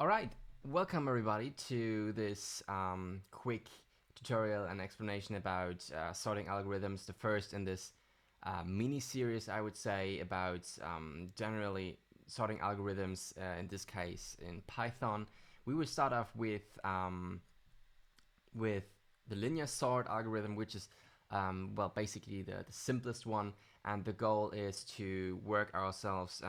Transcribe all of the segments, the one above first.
Alright, welcome everybody to this quick tutorial and explanation about sorting algorithms, the first in this mini-series, I would say, about generally sorting algorithms, in this case in Python. We will start off with the linear sort algorithm, which is well, basically the simplest one, and the goal is to work ourselves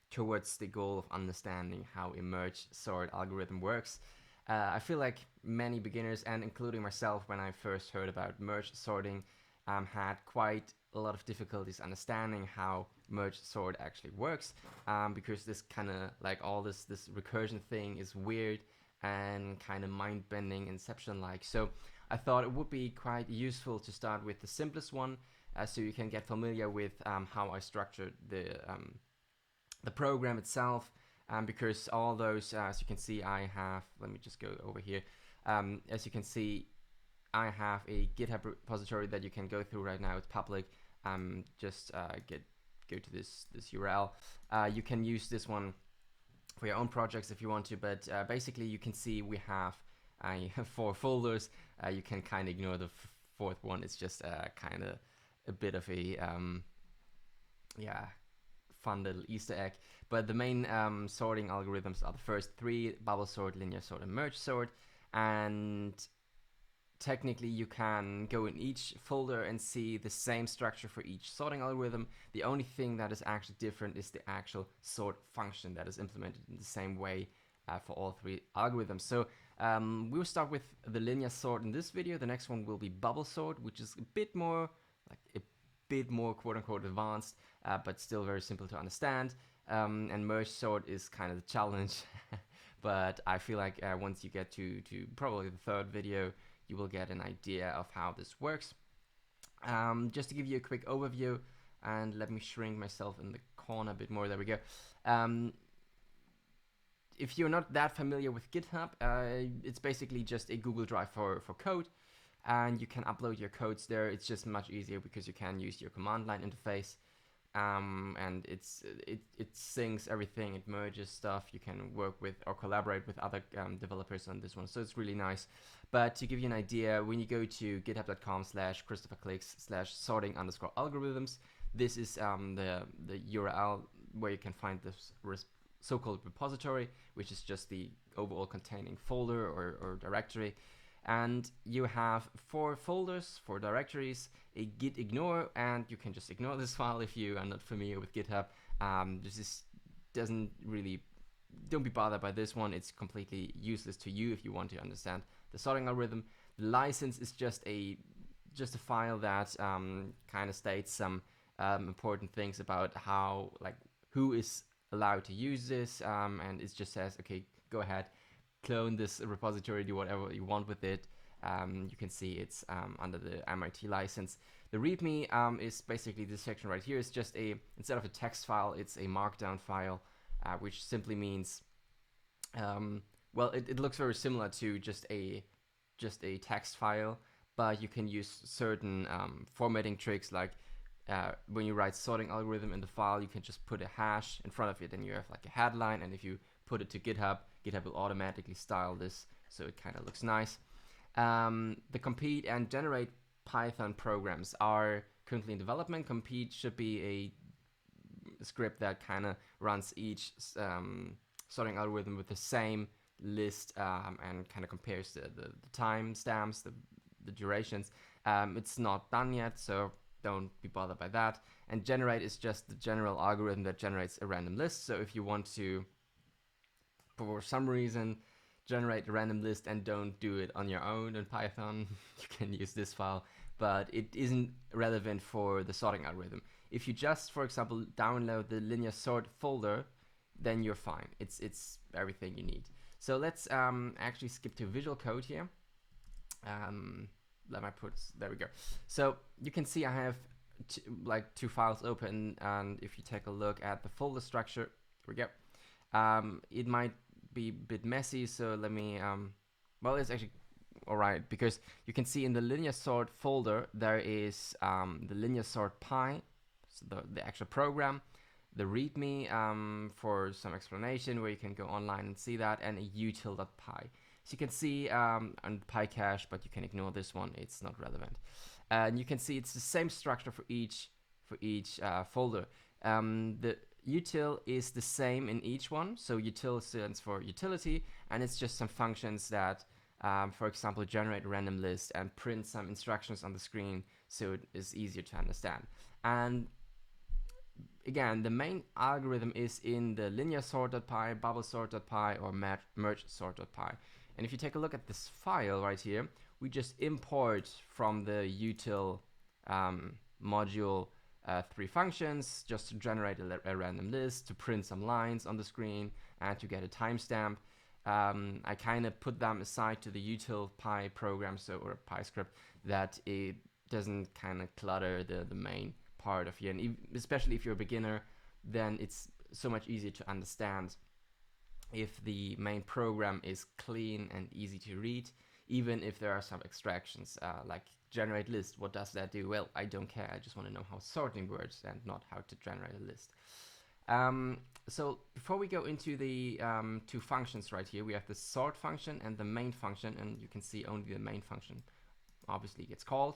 towards the goal of understanding how a merge sort algorithm works. I feel like many beginners, and including myself when I first heard about merge sorting, had quite a lot of difficulties understanding how merge sort actually works, because this kind of like all this recursion thing is weird and kind of mind-bending, Inception-like. So I thought it would be quite useful to start with the simplest one, so you can get familiar with how I structured the program itself, because all those, as you can see, I have, let me just go over here, as you can see, I have a GitHub repository that you can go through right now. It's public. Just go to this URL. You can use this one for your own projects if you want to, but basically you can see we have 4 folders. You can kind of ignore the fourth one. It's just kind of a bit of a yeah, fun little Easter egg. But the main sorting algorithms are the first 3: bubble sort, linear sort, and merge sort. And technically you can go in each folder and see the same structure for each sorting algorithm. The only thing that is actually different is the actual sort function that is implemented in the same way for all 3 algorithms. So we will start with the linear sort in this video. The next one will be bubble sort, which is a bit more quote-unquote advanced, but still very simple to understand. And merge sort is kind of the challenge. But I feel like once you get to probably the 3rd video, you will get an idea of how this works. Just to give you a quick overview, and let me shrink myself in the corner a bit more. There we go. If you're not that familiar with GitHub, it's basically just a Google Drive for code, and you can upload your codes there. It's just much easier because you can use your command line interface, and it syncs everything. It merges stuff. You can work with or collaborate with other developers on this one, so it's really nice. But to give you an idea, when you go to github.com/christopherclicks/sorting_algorithms, this is the URL where you can find this so-called repository, which is just the overall containing folder or directory. And you have 4 folders, 4 directories, a git ignore, and you can just ignore this file if you are not familiar with GitHub. Don't be bothered by this one. It's completely useless to you if you want to understand the sorting algorithm. The license is just a file that kind of states some important things about how, like, who is allowed to use this, and it just says, okay, go ahead, clone this repository, do whatever you want with it. You can see it's under the MIT license. The README is basically this section right here. It's just instead of a text file, it's a markdown file, which simply means, well, it looks very similar to just a text file, but you can use certain formatting tricks, like when you write sorting algorithm in the file, you can just put a hash in front of it, and you have like a headline, and if you put it to GitHub will automatically style this, so it kind of looks nice. The compete and generate Python programs are currently in development. Compete should be a script that kind of runs each sorting algorithm with the same list, and kind of compares the timestamps, the durations. It's not done yet, so don't be bothered by that. And generate is just the general algorithm that generates a random list. So if you want to, for some reason, generate a random list and don't do it on your own in Python, you can use this file, but it isn't relevant for the sorting algorithm. If you just, for example, download the linear sort folder, then you're fine. It's everything you need. So let's actually skip to Visual Code here. There we go. So you can see I have like 2 files open, and if you take a look at the folder structure, here we go. It might be a bit messy, so let me well, it's actually alright, because you can see in the linear sort folder there is the linear sort py, so the actual program. the README for some explanation where you can go online and see that, and a util.py. So you can see on PyCache, but you can ignore this one, it's not relevant. And you can see it's the same structure for each folder. The util is the same in each one. So util stands for utility, and it's just some functions that, for example, generate a random list and print some instructions on the screen so it is easier to understand. And again, the main algorithm is in the linear sort.py, bubble sort.py, or merge sort.py. And if you take a look at this file right here, we just import from the util module 3 functions just to generate a random list, to print some lines on the screen, and to get a timestamp. I kind of put them aside to the util.py program, or Py script, that it doesn't kind of clutter the main part of you. And especially if you're a beginner, then it's so much easier to understand if the main program is clean and easy to read, even if there are some extractions, like generate list. What does that do? Well, I don't care. I just want to know how sorting works and not how to generate a list. So before we go into the 2 functions right here, we have the sort function and the main function, and you can see only the main function obviously gets called.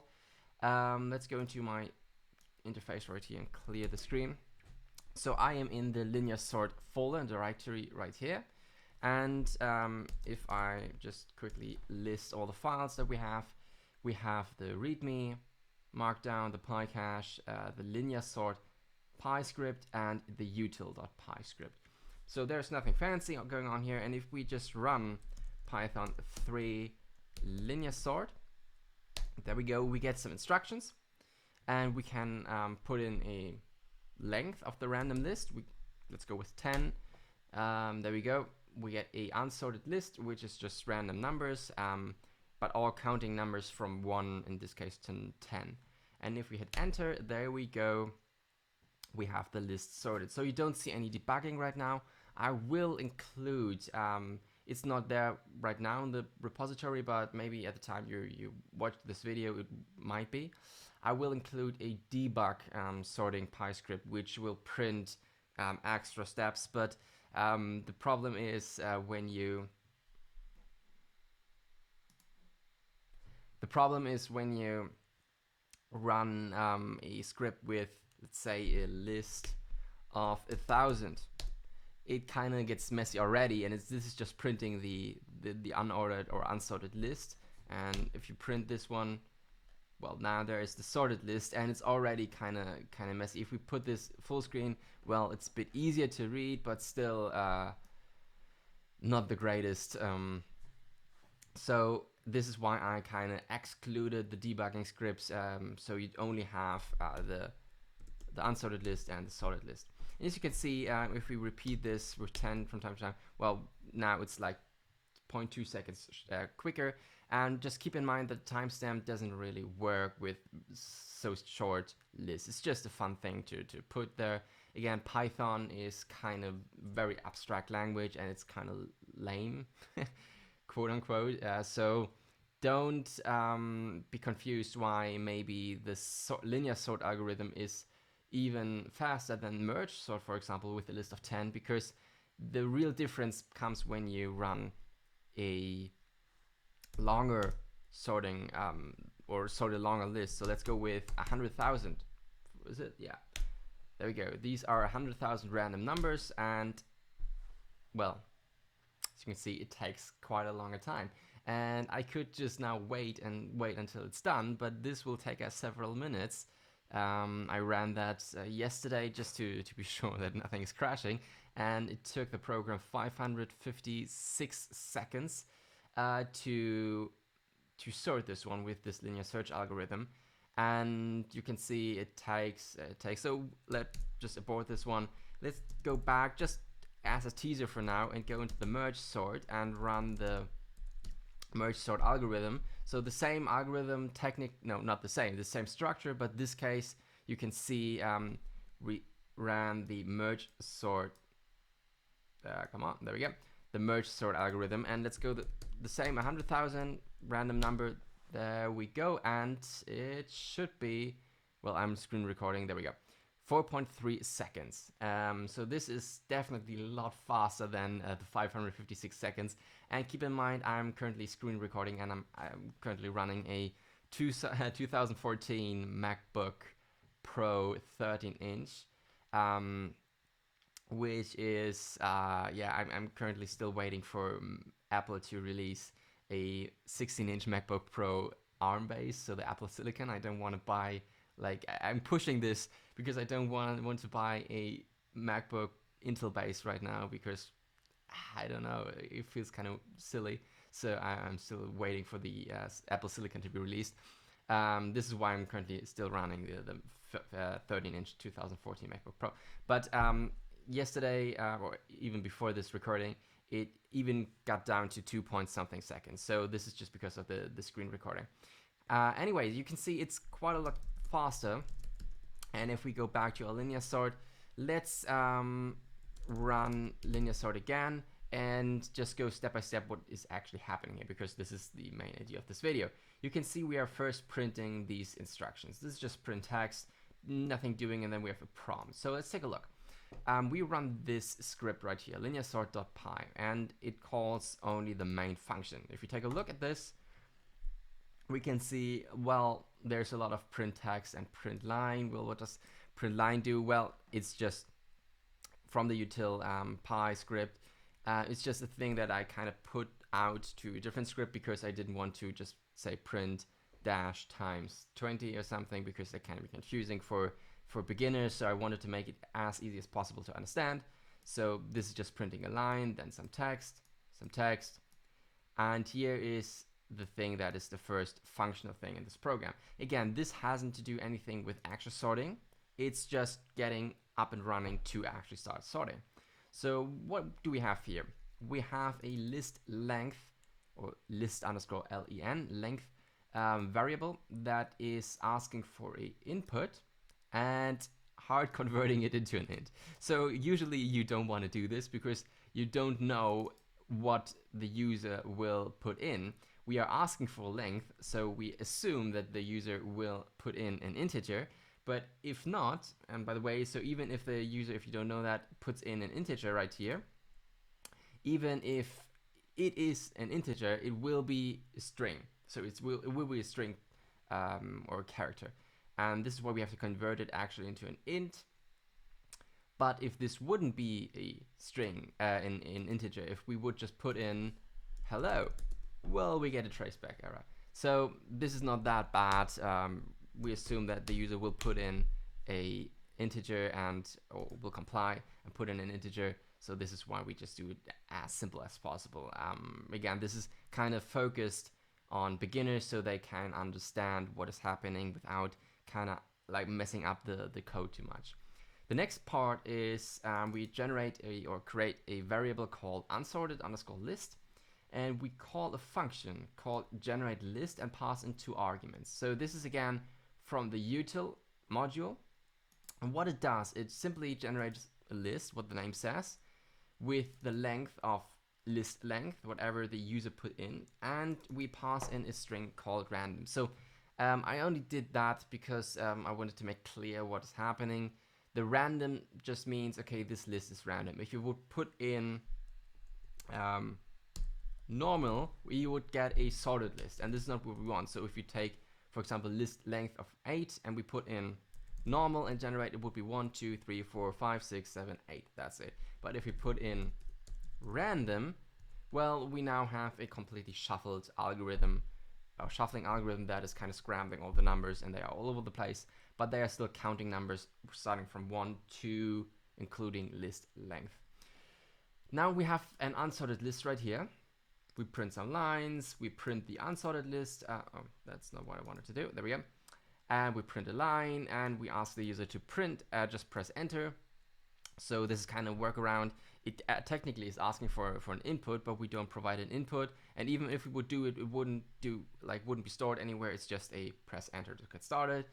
Let's go into my interface right here and clear the screen. So I am in the linear sort folder and directory right here. And if I just quickly list all the files that we have the README, Markdown, the PyCache, the linear sort Py script, and the util.py script. So there's nothing fancy going on here. And if we just run Python 3 linear sort, there we go, we get some instructions. And we can put in a length of the random list. Let's go with 10. There we go. We get a unsorted list, which is just random numbers, but all counting numbers from 1, in this case, to 10. And if we hit enter, there we go. We have the list sorted. So you don't see any debugging right now. I will include, it's not there right now in the repository, but maybe at the time you watch this video, it might be. I will include a debug sorting Py script, which will print extra steps, but the problem is when you run a script with, let's say, a list of 1,000, it kind of gets messy already, and this is just printing the unordered or unsorted list. And if you print this one, well, now there is the sorted list, and it's already kind of messy. If we put this full screen, well, it's a bit easier to read, but still not the greatest. So this is why I kind of excluded the debugging scripts, so you only have the unsorted list and the sorted list. And as you can see, if we repeat this with 10 from time to time, well, now it's like 0.2 seconds quicker. And just keep in mind that timestamp doesn't really work with so short lists. It's just a fun thing to put there. Again, Python is kind of very abstract language, and it's kind of lame, quote unquote. So don't be confused why maybe the linear sort algorithm is even faster than merge sort, for example, with a list of 10, because the real difference comes when you run a longer sorting or sort a longer list. So let's go with 100,000. Is it? Yeah. There we go. These are 100,000 random numbers, and well, as you can see, it takes quite a longer time. And I could just now wait until it's done, but this will take us several minutes. I ran that yesterday just to be sure that nothing is crashing, and it took the program 556 seconds to sort this one with this linear search algorithm. And you can see it takes so let's just abort this one. Let's go back just as a teaser for now and go into the merge sort and run the merge sort algorithm. So the same algorithm the same structure, but this case you can see we ran the merge sort there we go, the merge sort algorithm. And let's go the same 100,000 random number, there we go, and it should be, well, I'm screen recording, there we go, 4.3 seconds. So this is definitely a lot faster than the 556 seconds. And keep in mind, I'm currently screen recording, and I'm currently running a 2014 MacBook Pro 13-inch, which is, I'm currently still waiting for Apple to release a 16-inch MacBook Pro ARM-based, so the Apple Silicon. I don't want to buy, I'm pushing this because I don't want to buy a MacBook Intel-based right now, because I don't know, it feels kind of silly. So I'm still waiting for the Apple Silicon to be released. This is why I'm currently still running the 13-inch 2014 MacBook Pro. But yesterday, or even before this recording, it even got down to 2 point something seconds. So this is just because of the screen recording. Anyway, you can see it's quite a lot faster. And if we go back to our linear sort, let's run linear sort again and just go step by step what is actually happening here, because this is the main idea of this video. You can see we are first printing these instructions. This is just print text, nothing doing, and then we have a prompt. So let's take a look. We run this script right here, linear sort.py, and it calls only the main function. If you take a look at this, we can see, well, there's a lot of print text and print line. Well, what does print line do? Well, it's just from the util py script. It's just a thing that I kind of put out to a different script because I didn't want to just say print dash times 20 or something, because that can be confusing for beginners. So I wanted to make it as easy as possible to understand. So this is just printing a line, then some text, and here is the thing that is the first functional thing in this program. Again, this hasn't to do anything with actual sorting. It's just getting up and running to actually start sorting. So what do we have here? We have a list length, or list underscore len, length variable that is asking for a input and hard converting it into an int. So usually you don't want to do this because you don't know what the user will put in. We are asking for length, so we assume that the user will put in an integer. But if not, and by the way, so even if the user, if you don't know that, puts in an integer right here, even if it is an integer, it will be a string. So it will be a string or a character. And this is why we have to convert it actually into an int. But if this wouldn't be a string, an integer, if we would just put in hello, well, we get a traceback error. So this is not that bad. We assume that the user will put in a integer or will comply and put in an integer. So this is why we just do it as simple as possible. Again, this is kind of focused on beginners so they can understand what is happening without kind of like messing up the code too much. The next part is we generate or create a variable called unsorted underscore list. And we call a function called generate list and pass in 2 arguments. So this is again from the util module. And what it does, it simply generates a list, what the name says, with the length of list length, whatever the user put in, and we pass in a string called random. So I only did that because I wanted to make clear what is happening. The random just means, okay, this list is random. If you would put in normal, you would get a sorted list, and this is not what we want. So if you take, for example, list length of 8 and we put in normal and generate, it would be 1, 2, 3, 4, 5, 6, 7, 8. That's it. But if we put in random, well, we now have a completely shuffled algorithm, a shuffling algorithm that is kind of scrambling all the numbers, and they are all over the place, but they are still counting numbers starting from 1 to including list length. Now we have an unsorted list right here. We print some lines, we print the unsorted list. Oh, that's not what I wanted to do. There we go. And we print a line, and we ask the user to print, just press enter. So this is kind of workaround. It technically is asking for an input, but we don't provide an input. And even if we would do it, it wouldn't be stored anywhere. It's just a press enter to get started.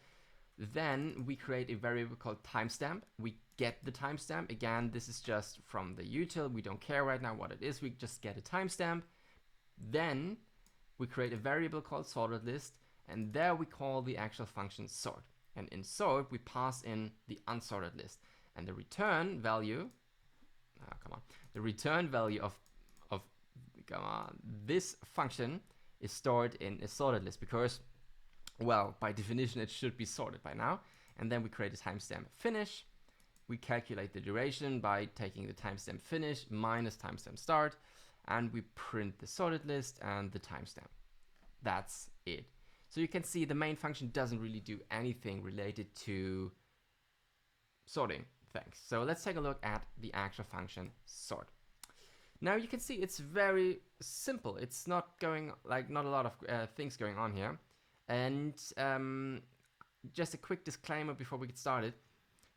Then we create a variable called timestamp. We get the timestamp. Again, this is just from the util. We don't care right now what it is. We just get a timestamp. Then we create a variable called sorted list, and there we call the actual function sort. And in sort, we pass in the unsorted list. And the return value, the return value of this function is stored in a sorted list because, well, by definition, it should be sorted by now. And then we create a timestamp finish. We calculate the duration by taking the timestamp finish minus timestamp start, and we print the sorted list and the timestamp. That's it. So you can see the main function doesn't really do anything related to sorting things. So let's take a look at the actual function sort. Now you can see it's very simple. It's not going not a lot of things going on here. And just a quick disclaimer before we get started.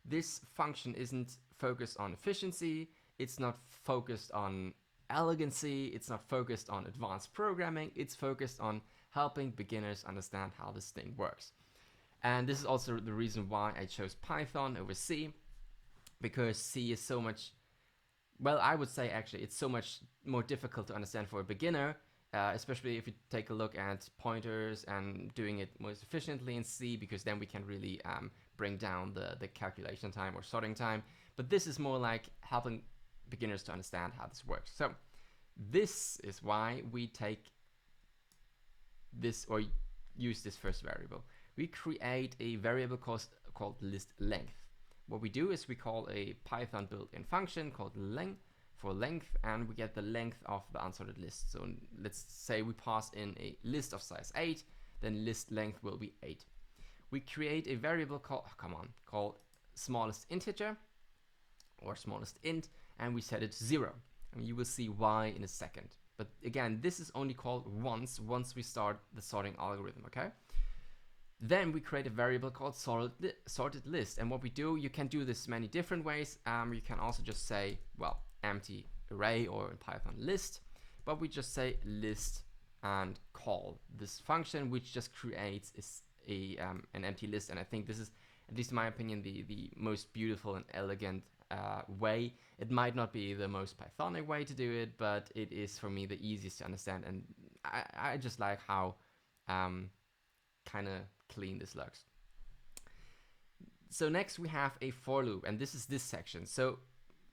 This function isn't focused on efficiency. It's not focused on elegancy. It's not focused on advanced programming. It's focused on helping beginners understand how this thing works. And this is also the reason why I chose Python over C, because C is so much, well, I would say actually it's so much more difficult to understand for a beginner, especially if you take a look at pointers and doing it most efficiently in C, because then we can really bring down the calculation time or sorting time. But this is more like helping beginners to understand how this works. So this is why we take this or use this first variable. We create a variable called list length. What we do is we call a Python built-in function called length for length, and we get the length of the unsorted list. So let's say we pass in a list of size 8, then list length will be 8. We create a variable called smallest integer or smallest int, and we set it to 0. And you will see why in a second. But again, this is only called once we start the sorting algorithm, okay? Then we create a variable called sorted list. And what we do, you can do this many different ways. You can also just say, well, empty array or in Python list, but we just say list and call this function, which just creates an empty list. And I think this is, at least in my opinion, the most beautiful and elegant way. It might not be the most Pythonic way to do it, but it is for me the easiest to understand. And I just like how kind of clean this looks. So next we have a for loop, and this is this section. So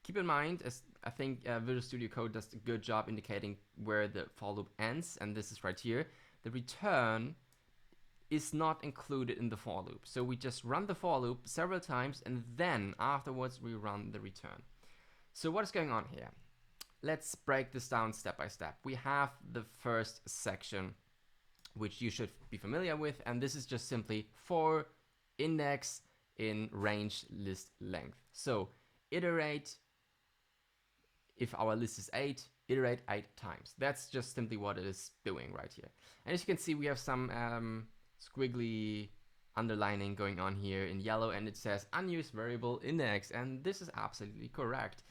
keep in mind, as I think Visual Studio Code does a good job indicating where the for loop ends, and this is right here. The return is not included in the for loop. So we just run the for loop several times, and then afterwards we run the return. So what is going on here? Let's break this down step by step. We have the first section, which you should be familiar with, and this is just simply for index in range list length. So iterate, if our list is 8, iterate 8 times. That's just simply what it is doing right here. And as you can see, we have some squiggly underlining going on here in yellow, and it says unused variable index, and this is absolutely correct.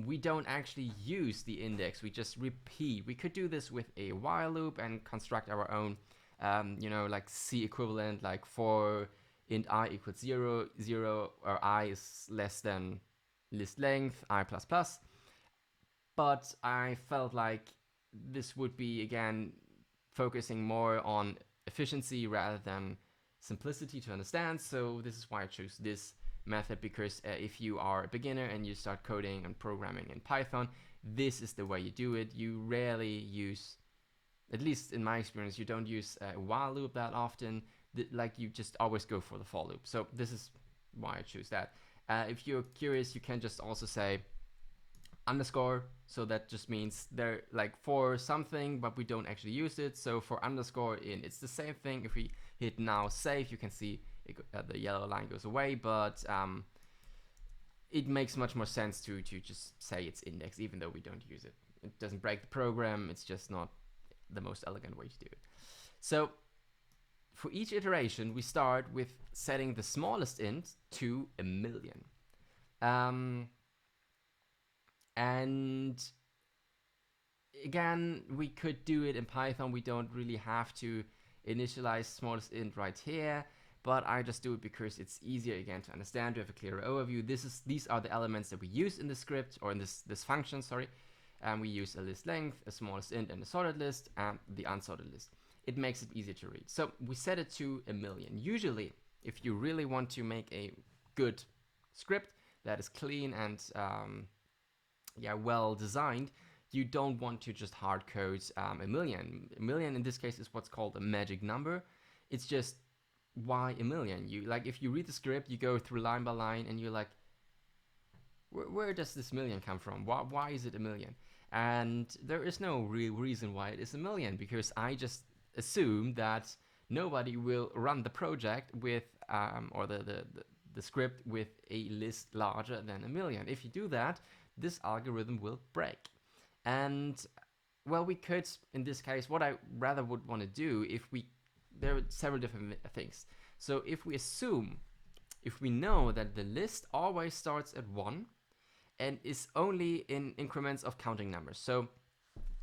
We don't actually use the index, we just repeat. We could do this with a while loop and construct our own, like C equivalent, like for int I equals 0, 0, or I is less than list length, I++. But I felt like this would be, again, focusing more on efficiency rather than simplicity to understand. So this is why I chose this method, because if you are a beginner and you start coding and programming in Python, this is the way you do it. You rarely use, at least in my experience, you don't use a while loop that often. Like you just always go for the for loop. So this is why I choose that. If you're curious, you can just also say underscore. So that just means they're like for something, but we don't actually use it. So for underscore in, it's the same thing. If we hit now save, you can see the yellow line goes away, but it makes much more sense to just say it's index, even though we don't use it. It doesn't break the program. It's just not the most elegant way to do it. So for each iteration, we start with setting the smallest int to 1,000,000. And again, we could do it in Python. We don't really have to initialize smallest int right here, but I just do it because it's easier, again, to understand, to have a clearer overview. These are the elements that we use in the script, or in this function, sorry. And we use a list length, a smallest int, and a sorted list, and the unsorted list. It makes it easier to read. So we set it to 1,000,000. Usually, if you really want to make a good script that is clean and well designed, you don't want to just hard code a million. A million in this case is what's called a magic number. It's just, why a million? You like, if you read the script, you go through line by line and you're like, where does this million come from? Why is it a million? And there is no real reason why it is a million, because I just assume that nobody will run the project with or the script with a list larger than a million. If you do that, this algorithm will break. And well, we could, in this case, what I rather would want to do, there are several different things. So if we know that the list always starts at 1 and is only in increments of counting numbers. So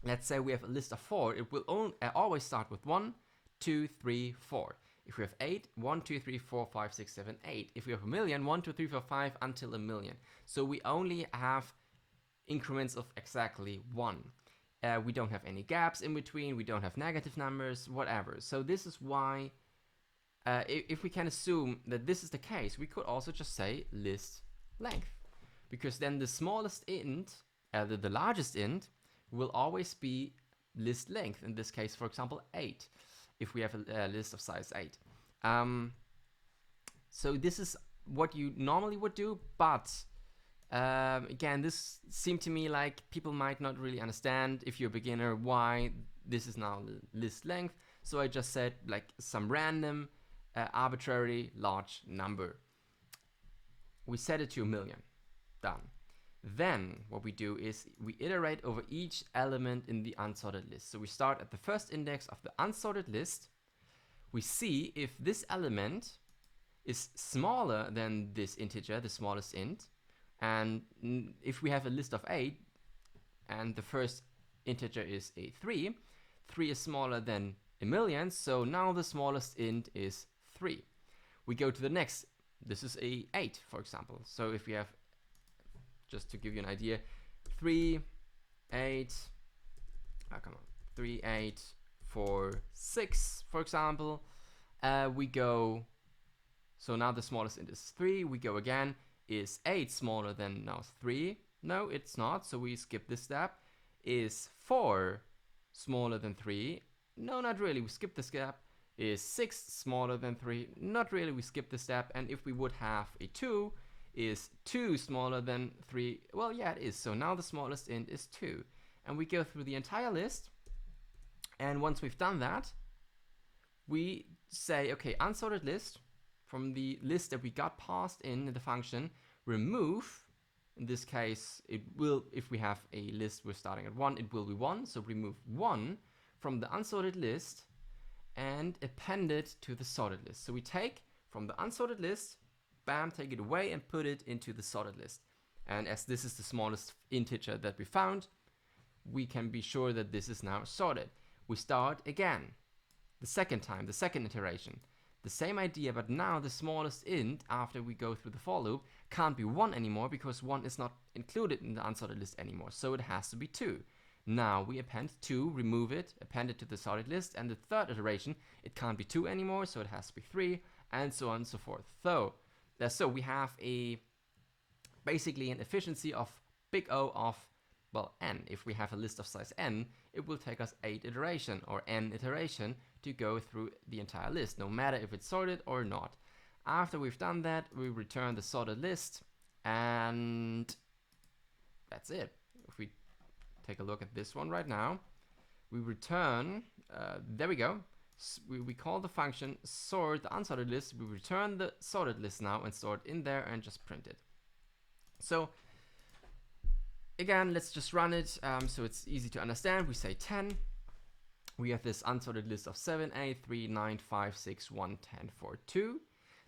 let's say we have a list of 4, it will always start with 1, 2, 3, 4. If we have 8, 1, 2, 3, 4, 5, 6, 7, 8. If we have a million, 1, 2, 3, 4, 5 until a million. So we only have increments of exactly 1. We don't have any gaps in between, we don't have negative numbers, whatever. So this is why, if we can assume that this is the case, we could also just say list length. Because then the smallest int, the largest int, will always be list length. In this case, for example, 8, if we have a list of size 8. So this is what you normally would do, but again, this seemed to me like people might not really understand, if you're a beginner, why this is now list length. So I just said like some random arbitrary large number. We set it to a million. Done. Then what we do is we iterate over each element in the unsorted list. So we start at the first index of the unsorted list. We see if this element is smaller than this integer, the smallest int. And if we have a list of 8 and the first integer is a 3, 3 is smaller than a million, so now the smallest int is 3. We go to the next. This is a 8, for example. So if we have, just to give you an idea, 3, 8, 3, 8, 4, 6, for example. We go, so now the smallest int is 3. We go again. Is 8 smaller than now 3? No, it's not, so we skip this step. Is 4 smaller than 3? No, not really, we skip the step. Is 6 smaller than 3? Not really, we skip the step. And if we would have a 2, is 2 smaller than 3? Well, yeah, it is. So now the smallest int is 2. And we go through the entire list. And once we've done that, we say, okay, unsorted list, from the list that we got passed in the function, remove, in this case, it will, if we have a list we're starting at 1, it will be 1. So remove 1 from the unsorted list and append it to the sorted list. So we take from the unsorted list, bam, take it away and put it into the sorted list. And as this is the smallest integer that we found, we can be sure that this is now sorted. We start again, the second time, the second iteration. The same idea, but now the smallest int, after we go through the for loop, can't be 1 anymore, because 1 is not included in the unsorted list anymore. So it has to be 2. Now we append 2, remove it, append it to the sorted list, and the third iteration, it can't be 2 anymore, so it has to be 3, and so on and so forth. So we have basically an efficiency of big O of, well, n. If we have a list of size n, it will take us 8 iteration or n iteration to go through the entire list, no matter if it's sorted or not. After we've done that, we return the sorted list, and that's it. If we take a look at this one right now, we return, there we go. We call the function sort the unsorted list. We return the sorted list now and store it in there and just print it. So again, let's just run it so it's easy to understand. We say 10. We have this unsorted list of 7, 8, 3, 9, 5, 6, 1, 10, 4, 2.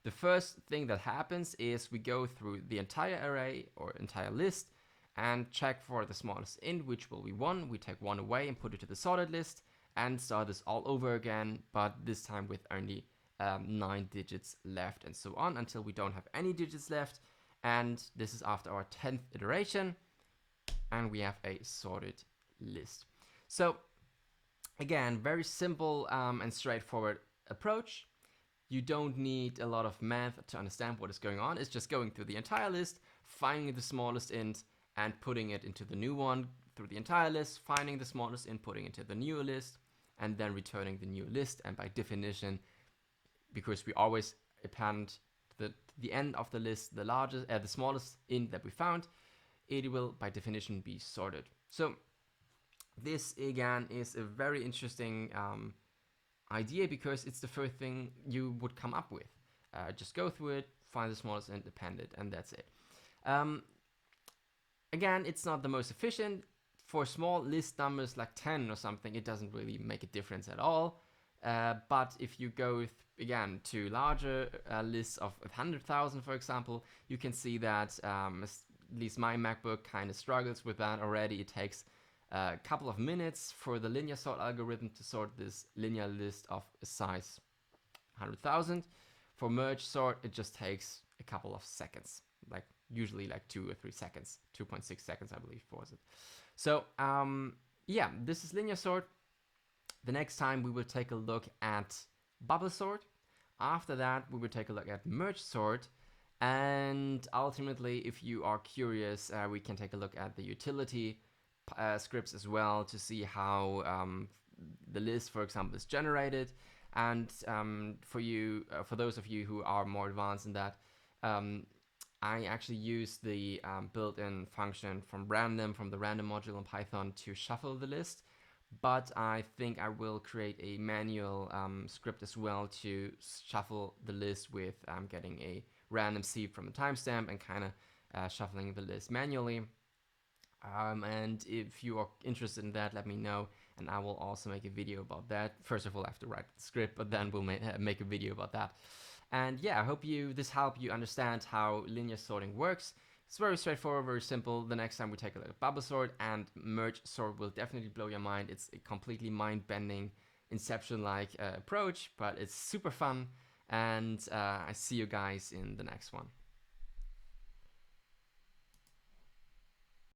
The first thing that happens is we go through the entire array or entire list and check for the smallest int, which will be 1. We take 1 away and put it to the sorted list and start this all over again, but this time with only 9 digits left and so on until we don't have any digits left. And this is after our 10th iteration, and we have a sorted list. So again, very simple and straightforward approach. You don't need a lot of math to understand what is going on. It's just going through the entire list, finding the smallest int, and putting it into the new one through the entire list, finding the smallest int, putting it into the new list, and then returning the new list. And by definition, because we always append the end of the list, the smallest int that we found, it will by definition be sorted. So this again is a very interesting idea, because it's the first thing you would come up with. Just go through it, find the smallest int, append it, and that's it. Again, it's not the most efficient. For small list numbers like 10 or something, it doesn't really make a difference at all. But if you go again to larger lists of 100,000, for example, you can see that at least my MacBook kind of struggles with that already. It takes a couple of minutes for the linear sort algorithm to sort this linear list of a size 100,000. For merge sort, it just takes a couple of seconds, like usually like 2 or 3 seconds, 2.6 seconds, I believe, was it. So yeah, this is linear sort. The next time we will take a look at bubble sort. After that, we will take a look at merge sort. And ultimately, if you are curious, we can take a look at the utility scripts as well to see how the list, for example, is generated. And for those of you who are more advanced in that, I actually use the built-in function from the random module in Python to shuffle the list. But I think I will create a manual script as well to shuffle the list with getting a random seed from a timestamp and kind of shuffling the list manually. And if you are interested in that, let me know, and I will also make a video about that. First of all, I have to write the script, but then we'll make a video about that. And yeah, I hope this helped you understand how linear sorting works. It's very straightforward, very simple. The next time we take a look at bubble sort, and merge sort will definitely blow your mind. It's a completely mind-bending, Inception-like approach, but it's super fun. And I see you guys in the next one.